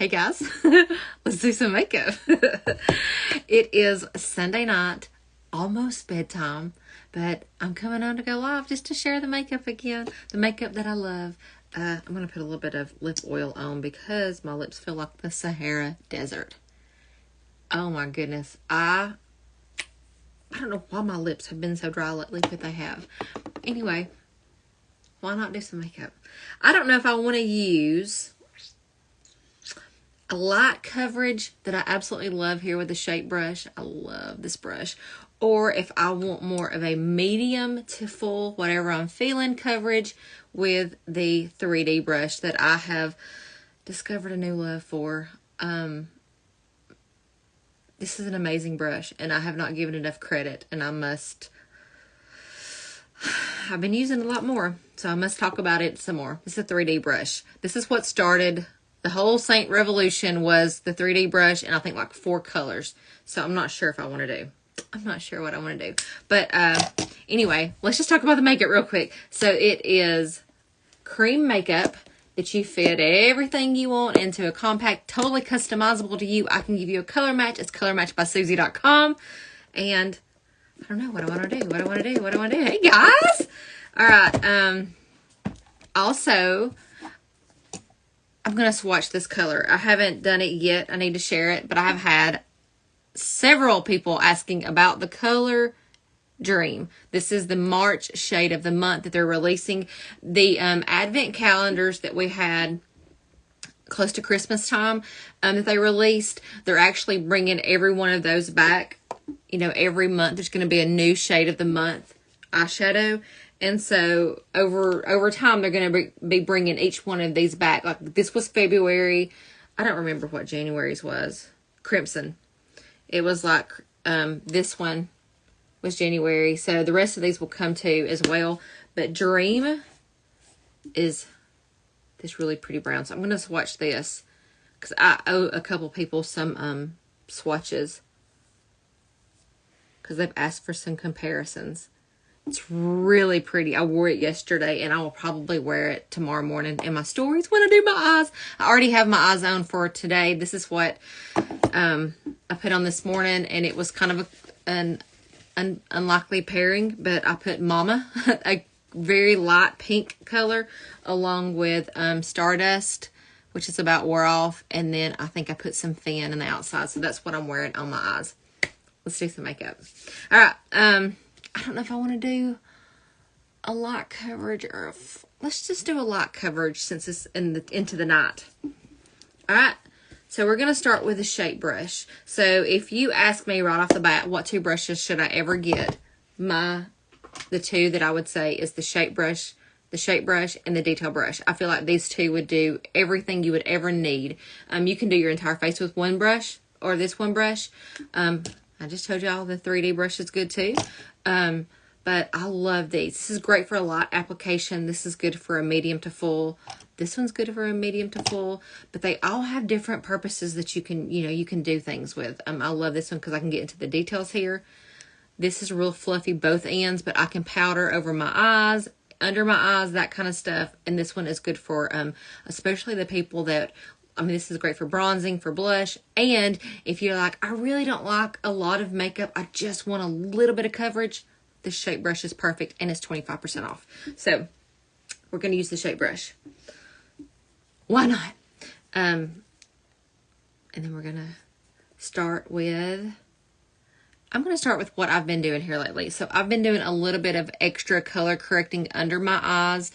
Hey guys, let's do some makeup. It is Sunday night, almost bedtime, but I'm coming on to go live just to share the makeup again. The makeup that I love. I'm going to put a little bit of lip oil on because my lips feel like the Sahara Desert. Oh my goodness. I don't know why my lips have been so dry lately, but they have. Anyway, why not do some makeup? I don't know if I want to use a light coverage that I absolutely love here with the shape brush. I love this brush. Or if I want more of a medium to full, whatever I'm feeling, coverage with the 3D brush that I have discovered a new love for. This is an amazing brush, and I have not given enough credit, and I've been using it a lot more, so I must talk about it some more. This is a 3D brush. This is what started the whole Seint revolution, was the 3D brush, and I think like 4 colors. So I'm not sure if I want to do. I'm not sure what I want to do. But anyway, let's just talk about the makeup real quick. So it is cream makeup that you fit everything you want into a compact, totally customizable to you. I can give you a color match. It's colormatchbysusie.com. And I don't know what I want to do. What I want to do. What I want to do. Hey, guys. All right. Also, I'm going to swatch this color. I haven't done it yet. I need to share it. But I have had several people asking about the color Dream. This is the March shade of the month that they're releasing. The advent calendars that we had close to Christmas time that they released, they're actually bringing every one of those back. You know, every month there's going to be a new shade of the month eyeshadow. And so over time, they're going to be bringing each one of these back. Like this was February. I don't remember what January's was. Crimson. It was like this one was January. So the rest of these will come too as well. But Dream is this really pretty brown. So I'm going to swatch this because I owe a couple people some swatches because they've asked for some comparisons. It's really pretty. I wore it yesterday, and I will probably wear it tomorrow morning in my stories when I do my eyes. I already have my eyes on for today. This is what I put on this morning, and it was kind of an unlikely pairing, but I put Mama, a very light pink color, along with Stardust, which is about wore off, and then I think I put some Fan on the outside, so that's what I'm wearing on my eyes. Let's do some makeup. All right, I don't know if I want to do a light coverage or let's just do a light coverage since it's into the night. All right. So we're going to start with a shape brush. So if you ask me right off the bat, what 2 brushes should I ever get? The 2 that I would say is the shape brush and the detail brush. I feel like these 2 would do everything you would ever need. You can do your entire face with one brush or this one brush. I just told y'all the 3D brush is good too. But I love these. This is great for a light application. This is good for a medium to full. This one's good for a medium to full. But they all have different purposes that you can do things with. I love this one because I can get into the details here. This is real fluffy both ends, but I can powder over my eyes, under my eyes, that kind of stuff. And this one is good for especially the people that, this is great for bronzing, for blush. And if you're like, I really don't like a lot of makeup, I just want a little bit of coverage, this shape brush is perfect, and it's 25% off. So we're going to use the shape brush. Why not? And then we're going to start with, I'm going to start with what I've been doing here lately. So I've been doing a little bit of extra color correcting under my eyes.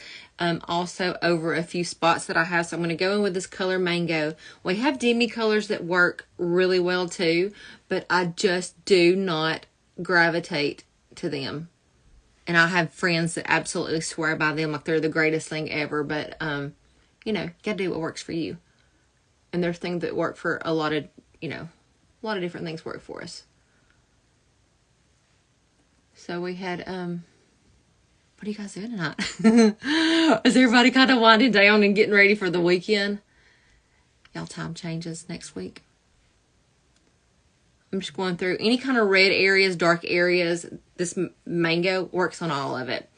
Also over a few spots that I have. So I'm going to go in with this color Mango. We have demi colors that work really well too, but I just do not gravitate to them. And I have friends that absolutely swear by them like they're the greatest thing ever. But, gotta do what works for you. And there's things that work for a lot of different things work for us. So we had, what are you guys doing tonight? Is everybody kind of winding down and getting ready for the weekend? Y'all time changes next week. I'm just going through any kind of red areas, dark areas. This Mango works on all of it.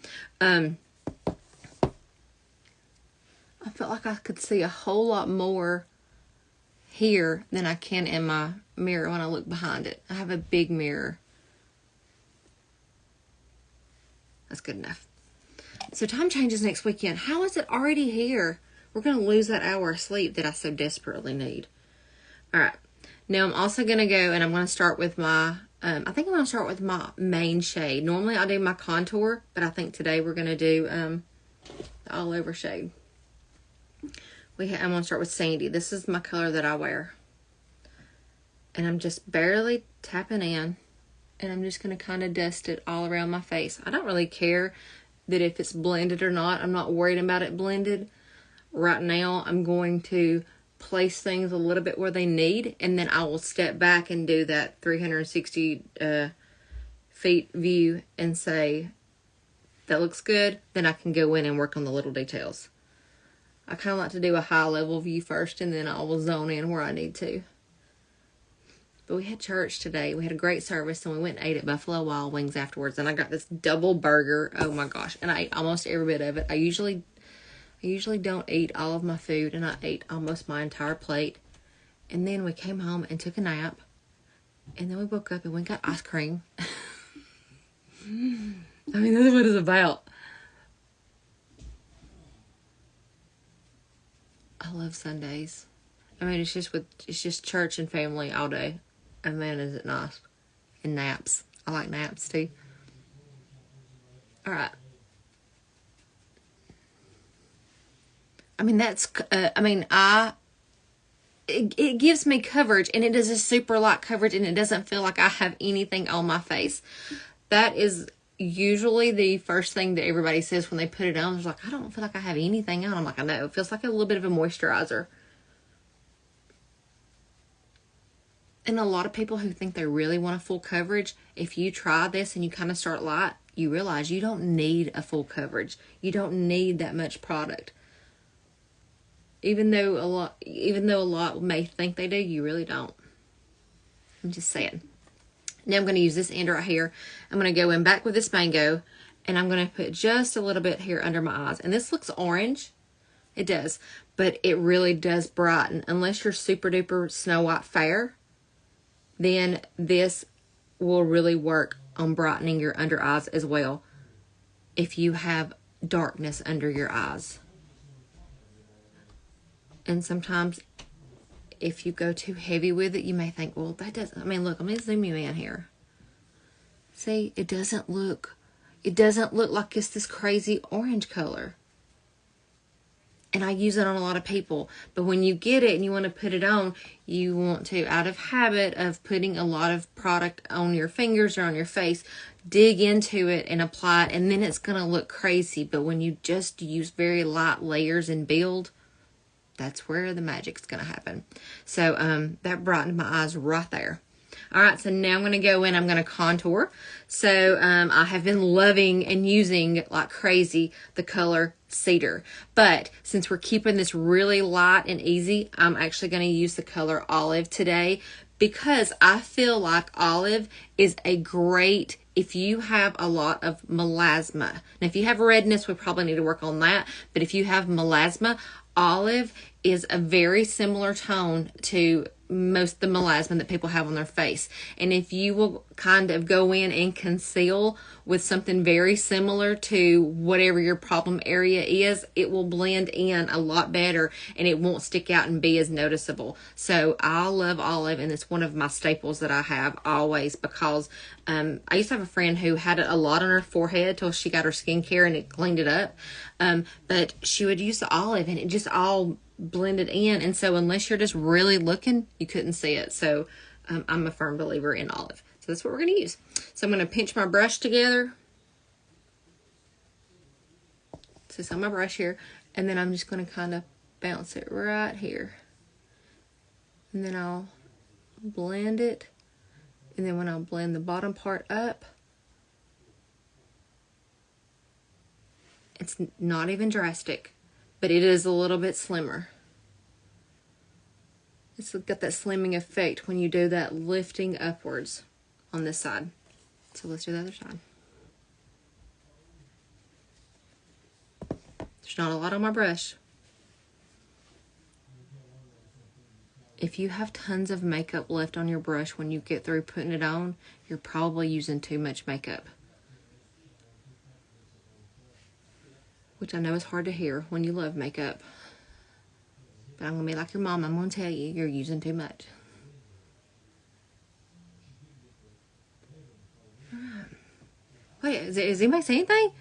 I felt like I could see a whole lot more here than I can in my mirror when I look behind it. I have a big mirror. That's good enough. So time changes next weekend. How is it already here? We're going to lose that hour of sleep that I so desperately need. All right. Now I'm also going to go and I'm going to start with my, I think I'm going to start with my main shade. Normally I do my contour, but I think today we're going to do the all over shade. I'm going to start with Sandy. This is my color that I wear. And I'm just barely tapping in. And I'm just going to kind of dust it all around my face. I don't really care that if it's blended or not. I'm not worried about it blended. Right now, I'm going to place things a little bit where they need. And then I will step back and do that 360 feet view and say, that looks good. Then I can go in and work on the little details. I kind of like to do a high level view first. And then I will zone in where I need to. But we had church today. We had a great service, and we went and ate at Buffalo Wild Wings afterwards. And I got this double burger. Oh my gosh! And I ate almost every bit of it. I usually don't eat all of my food, and I ate almost my entire plate. And then we came home and took a nap, and then we woke up and we got ice cream. I mean, that's what it's about. I love Sundays. I mean, it's just church and family all day. And man, is it nice. And naps. I like naps too. Alright. I mean, it gives me coverage, and it is a super light coverage, and it doesn't feel like I have anything on my face. That is usually the first thing that everybody says when they put it on. They're like, I don't feel like I have anything on. I'm like, I know. It feels like a little bit of a moisturizer. And a lot of people who think they really want a full coverage, if you try this and you kind of start light, you realize you don't need a full coverage. You don't need that much product. Even though a lot may think they do, you really don't. I'm just saying. Now I'm going to use this end right here. I'm going to go in back with this mango, and I'm going to put just a little bit here under my eyes. And this looks orange. It does. But it really does brighten. Unless you're super duper Snow White fair, then this will really work on brightening your under eyes as well if you have darkness under your eyes. And sometimes if you go too heavy with it, you may think, well, that doesn't, I mean, look, I'm going to zoom you in here. See, it doesn't look like it's this crazy orange color. And I use it on a lot of people. But when you get it and you want to put it on, you want to, out of habit of putting a lot of product on your fingers or on your face, dig into it and apply it. And then it's going to look crazy. But when you just use very light layers and build, that's where the magic's going to happen. So that brightened my eyes right there. All right, so now I'm going to go in, I'm going to contour. So I have been loving and using like crazy the color Cedar. But since we're keeping this really light and easy, I'm actually going to use the color Olive today because I feel like Olive is a great, if you have a lot of melasma. Now, if you have redness, we probably need to work on that. But if you have melasma, Olive is a very similar tone to most of the melasma that people have on their face. And if you will kind of go in and conceal with something very similar to whatever your problem area is, it will blend in a lot better and it won't stick out and be as noticeable. So I love Olive, and it's one of my staples that I have always because I used to have a friend who had it a lot on her forehead till she got her skincare and it cleaned it up. But she would use the Olive and it just all blended in, and so unless you're just really looking, you couldn't see it. So I'm a firm believer in Olive. So that's what we're going to use. So I'm going to pinch my brush together. So it's on my brush here, and then I'm just going to kind of bounce it right here, and then I'll blend it, and then when I blend the bottom part up, it's not even drastic, but it is a little bit slimmer. It's got that slimming effect when you do that lifting upwards on this side. So let's do the other side. There's not a lot on my brush. if you have tons of makeup left on your brush when you get through putting it on, you're probably using too much makeup. Which I know is hard to hear when you love makeup. But I'm going to be like your mom. I'm going to tell you, you're using too much. Wait, is anybody saying anything?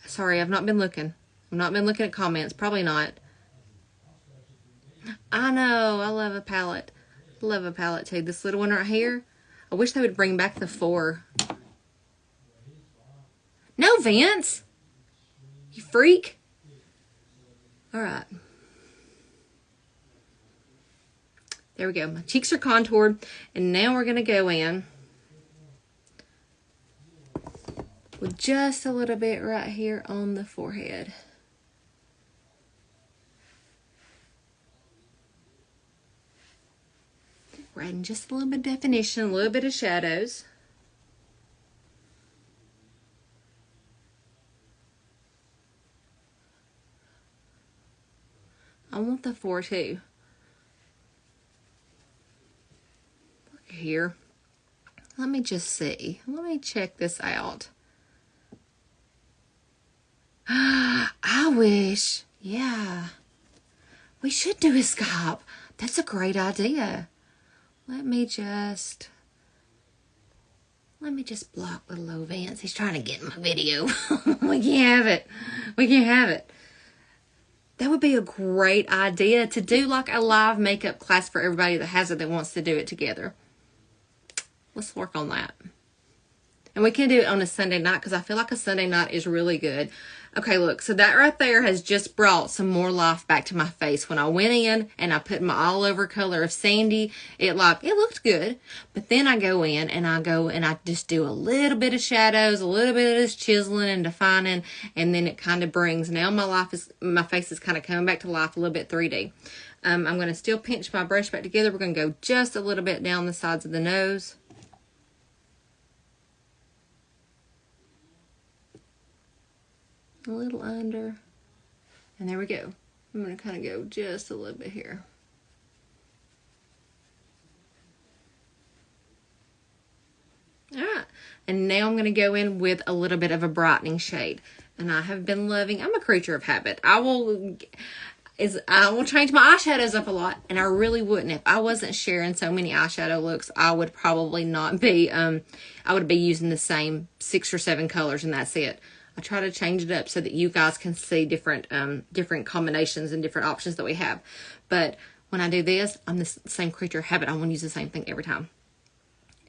Sorry, I've not been looking. I've not been looking at comments. Probably not. I know. I love a palette. Love a palette too. This little one right here. I wish they would bring back the 4. No, Vince. You freak. All right. There we go. My cheeks are contoured. And now we're going to go in with just a little bit right here on the forehead. We're adding just a little bit of definition, a little bit of shadows. I want the 4 too. Look here. Let me just see. Let me check this out. I wish. Yeah. We should do a scalp. That's a great idea. Let me just block little old Vance. He's trying to get in my video. We can't have it. We can't have it. That would be a great idea to do like a live makeup class for everybody that has it that wants to do it together. Let's work on that. And we can do it on a Sunday night because I feel like a Sunday night is really good. Okay, look, so that right there has just brought some more life back to my face. When I went in and I put my all over color of Sandy, it looked good. But then I go in and I just do a little bit of shadows, a little bit of this chiseling and defining, and then it kind of brings, now my face is kind of coming back to life a little bit 3D. I'm going to still pinch my brush back together. We're going to go just a little bit down the sides of the nose. A little under, and there we go. I'm going to kind of go just a little bit here. All right, and now I'm going to go in with a little bit of a brightening shade, and I have been loving, I'm a creature of habit. I will change my eyeshadows up a lot, and I really wouldn't. If I wasn't sharing so many eyeshadow looks, I would probably not be, I would be using the same 6 or 7 colors, and that's it. I try to change it up so that you guys can see different combinations and different options that we have. But when I do this, I'm the same creature of habit. I want to use the same thing every time.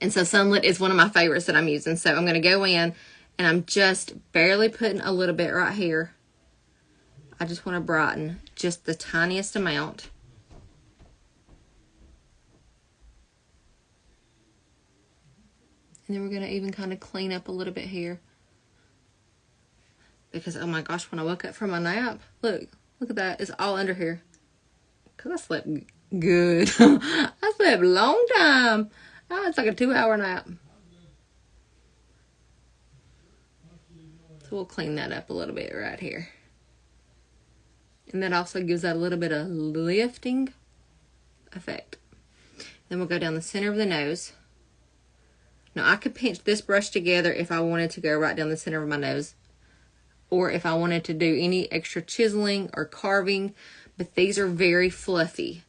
And so Sunlit is one of my favorites that I'm using. So I'm going to go in and I'm just barely putting a little bit right here. I just want to brighten just the tiniest amount. And then we're going to even kind of clean up a little bit here. Because, oh my gosh, when I woke up from my nap, look at that. It's all under here. Because I slept good. I slept a long time. Oh, it's like a 2-hour nap. So we'll clean that up a little bit right here. And that also gives that a little bit of lifting effect. Then we'll go down the center of the nose. Now, I could pinch this brush together if I wanted to go right down the center of my nose, or if I wanted to do any extra chiseling or carving, but these are very fluffy.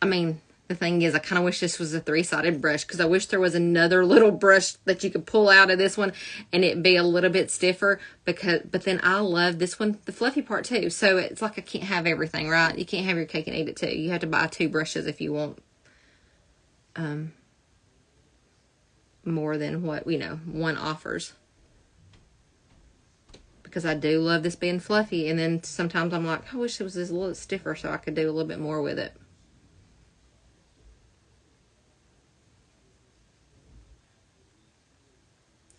I mean, the thing is, I kind of wish this was a 3-sided brush, because I wish there was another little brush that you could pull out of this one and it'd be a little bit stiffer, but then I love this one, the fluffy part too. So it's like I can't have everything, right? You can't have your cake and eat it too. You have to buy 2 brushes if you want more than what, one offers. Because I do love this being fluffy, and then sometimes I'm like, I wish it was just a little stiffer so I could do a little bit more with it.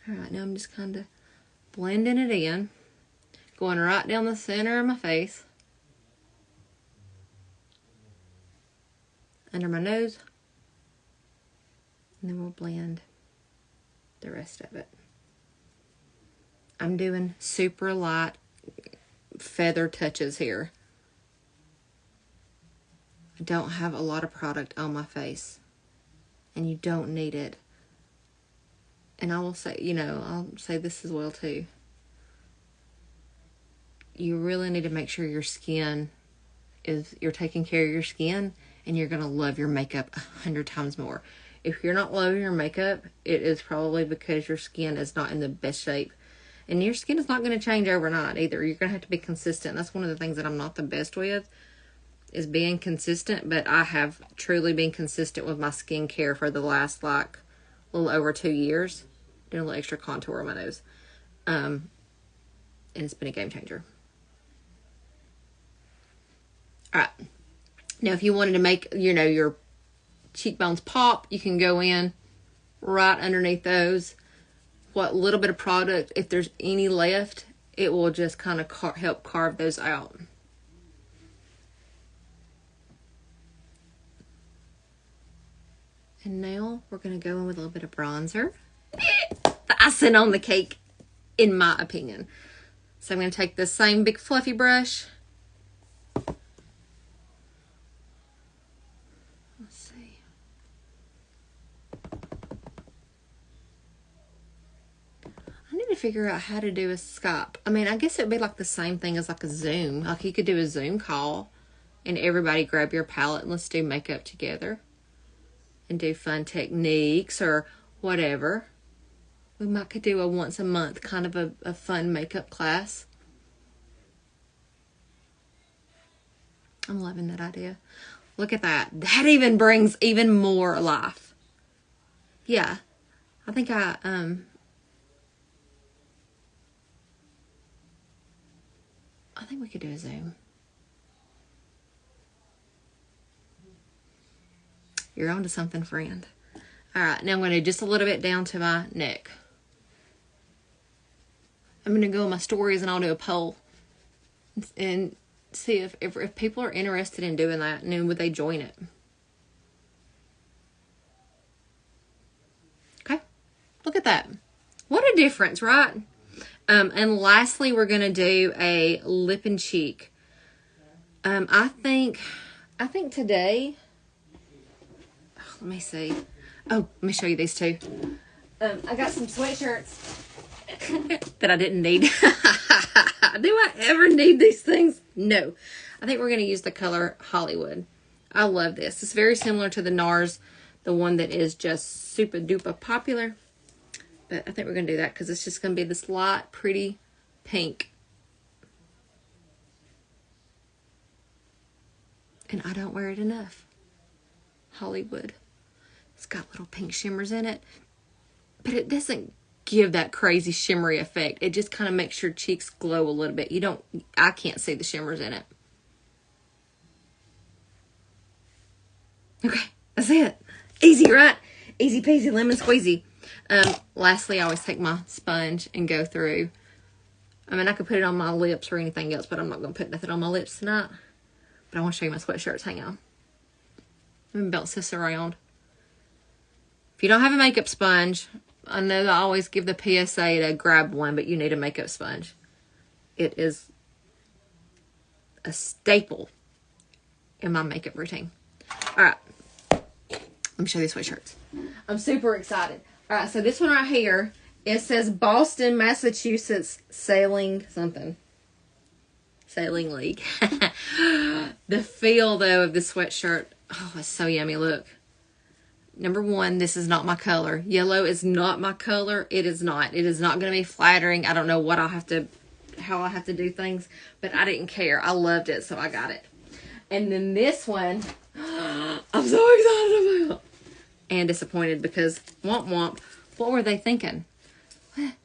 Alright, now I'm just kind of blending it in, going right down the center of my face, under my nose, and then we'll blend the rest of it. I'm doing super light feather touches here. I don't have a lot of product on my face. And you don't need it. And I will say, I'll say this as well too. You really need to make sure your skin you're taking care of your skin, and you're going to love your makeup 100 times more. If you're not loving your makeup, it is probably because your skin is not in the best shape. And your skin is not going to change overnight either. You're going to have to be consistent. That's one of the things that I'm not the best with, is being consistent. But I have truly been consistent with my skincare for the last, a little over 2 years. Doing a little extra contour on my nose. And it's been a game changer. Alright. Now, if you wanted to make, your cheekbones pop, you can go in right underneath those. What little bit of product, if there's any left, it will just kind of help carve those out. And now we're going to go in with a little bit of bronzer. The icing on the cake, in my opinion. So I'm going to take this same big fluffy brush. Let's see. I need to figure out how to do a Skype. I mean, I guess it would be like the same thing as like a Zoom. Like you could do a Zoom call and everybody grab your palette and let's do makeup together. And do fun techniques or whatever. We could do a once a month kind of a fun makeup class. I'm loving that idea. Look at that. That even brings even more life. Yeah. I think we could do a Zoom. You're onto something, friend. All right, now I'm going to do just a little bit down to my neck. I'm going to go in my stories and I'll do a poll and see if people are interested in doing that, and then would they join it. Okay, look at that. What a difference, right? And lastly, we're going to do a lip and cheek. I think today, let me see. Oh, let me show you these two. I got some sweatshirts that I didn't need. Do I ever need these things? No. I think we're going to use the color Hollywood. I love this. It's very similar to the NARS, the one that is just super duper popular. But I think we're going to do that because it's just going to be this light, pretty pink. And I don't wear it enough. Hollywood. It's got little pink shimmers in it. But it doesn't give that crazy shimmery effect. It just kind of makes your cheeks glow a little bit. I can't see the shimmers in it. Okay, that's it. Easy, right? Easy peasy lemon squeezy. Lastly, I always take my sponge and go through. I mean, I could put it on my lips or anything else, but I'm not going to put nothing on my lips tonight. But I want to show you my sweatshirts. Hang on. Let me bounce this around. If you don't have a makeup sponge, I know I always give the PSA to grab one, but you need a makeup sponge. It is a staple in my makeup routine. All right. Let me show you these sweatshirts. I'm super excited. All right, so this one right here, it says Boston, Massachusetts Sailing something. Sailing League. The feel, though, of this sweatshirt, oh, it's so yummy. Look. Number one, this is not my color. Yellow is not my color. It is not. It is not going to be flattering. I don't know what how I have to do things, but I didn't care. I loved it, so I got it. And then this one, I'm so excited about. And disappointed because, womp womp, what were they thinking? What?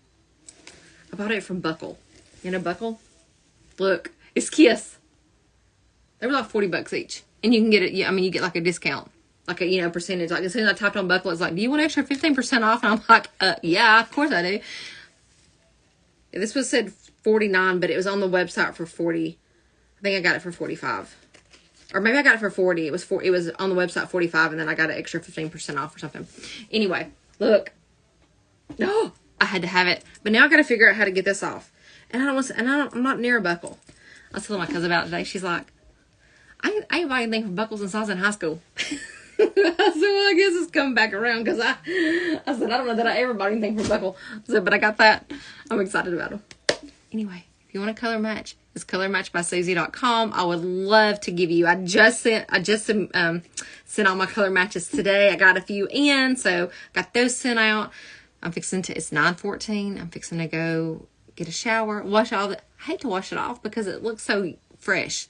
I bought it from Buckle. You know Buckle? Look, it's Kiss. They were like $40 each. And you can get it, I mean, you get like a discount. Like a, percentage. Like as soon as I typed on Buckle, it's like, do you want extra 15% off? And I'm like, yeah, of course I do. This was said 49, but it was on the website for 40. I think I got it for 45. Or maybe I got it for 40. It was on the website 45, and then I got an extra 15% off or something. Anyway, look. Oh, I had to have it. But now I got to figure out how to get this off. And I'm not near a Buckle. I was telling my cousin about it today. She's like, I ain't bought anything from Buckles since I was in high school. I said, well, I guess it's coming back around because I said, I don't know that I ever bought anything from Buckle. But I got that. I'm excited about them. Anyway, if you want a color match, it's colormatchbysusie.com. I would love to give you, I just sent all my color matches today. I got a few in, so got those sent out. It's 9:14. I'm fixing to go get a shower, wash all the, I hate to wash it off because it looks so fresh.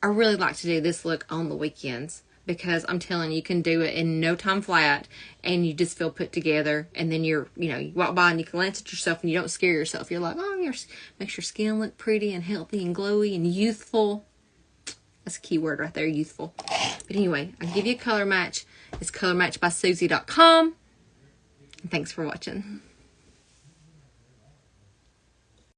I really like to do this look on the weekends because I'm telling you, you can do it in no time flat and you just feel put together. And then you walk by and you glance at yourself and you don't scare yourself. You're like, oh, makes your skin look pretty and healthy and glowy and youthful. That's a key word right there, youthful. But anyway, I'll give you a color match. It's colormatchbysusie.com. And thanks for watching.